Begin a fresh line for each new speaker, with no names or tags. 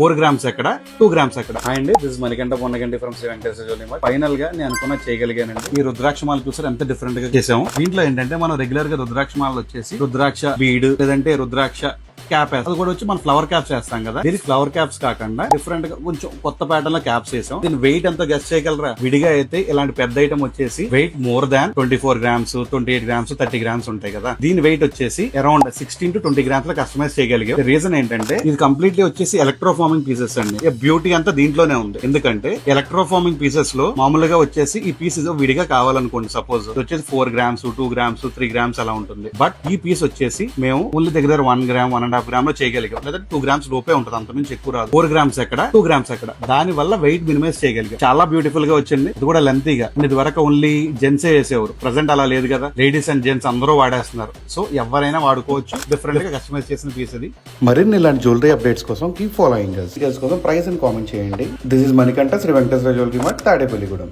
4 grams ఎక్కడ 2 grams ఎక్కడ. And this Manikanta Ponnaganti from Sri Venkateswara jewellery mart. Final గా నేను అనుకున్న చేయగలిగానండి. ఈ రుద్రాక్ష మాల చూసారు ఎంత డిఫరెంట్ గా చేసాము. దీంట్లో ఏంటంటే మనం రెగ్యులర్ గా రుద్రాక్ష మాలలు వచ్చేసి రుద్రాక్ష బీడ్ లేదంటే రుద్రాక్ష క్యాప్ అది కూడా వచ్చి మనం ఫ్లవర్ క్యాప్స్ వేస్తాం కదా. దీనికి ఫ్లవర్ క్యాప్స్ కాకుండా డిఫరెంట్ గా కొంచెం కొత్త ప్యాటర్న్ లో క్యాప్స్ వేసాం. దీని వెయిట్ ఎంత గెస్ట్ చేయగలరా? విడిగా అయితే ఇలాంటి పెద్ద ఐటమ్ వచ్చేసి wait more than 24 grams 28 grams 30 grams ఉంటాయి కదా. దీని వెయిట్ వచ్చేసి అరౌండ్ 16 to 20 grams లో కస్టమైజ్ చేయగలిగాం. రీజన్ ఏంటంటే ఇది కంప్లీట్లీ వచ్చేసి ఎలక్ట్రోఫార్మింగ్ పీసెస్ అండి. బ్యూటీ అంతా దీంట్లోనే ఉంది. ఎందుకంటే ఎలక్ట్రోఫార్మింగ్ పీసెస్ లో మామూలుగా వచ్చేసి ఈ పీసెస్ విడిగా కావాలనుకోండి, సపోజ్ వచ్చేసి 4 grams 2 grams 3 grams అలా ఉంటుంది. బట్ ఈ పీస్ వచ్చేసి మేము ఓన్లీ దగ్గర 1 gram 1.5 gram లో చేయగలిగాం. లేదా 2 grams లోపే ఉంటుంది, అంత మించి ఎక్కువ రాదు. 4 grams ఎక్కడ 2 grams ఎక్కడ, దాని వల్ల వెయిట్ మినిమైజ్ చేయగలిగాం. చాలా బ్యూటిఫుల్ గా వచ్చింది. ఇది కూడా లెంతీగా. ఇది వరకు ఓన్లీ జెంట్సే వేసేవారు, ప్రెసెంట్ అలా లేదు కదా. లేడీస్ అండ్ జెంట్స్ అందరూ వాడేస్తున్నారు. సో ఎవరైనా వాడుకోవచ్చు. డిఫరెంట్ గా కస్టమైజ్ చేసిన పీస్ ఇది.
మరిన్ని ఇలాంటి జ్యువెలరీ అప్డేట్స్ కోసం కీప్ ఫాలోయింగ్ us. డీటెయిల్స్ కోసం ప్రైస్ అండ్ కామెంట్ చేయండి. This is Manikanta Sri Venkateswara jewellery mart, Tadepalligudem.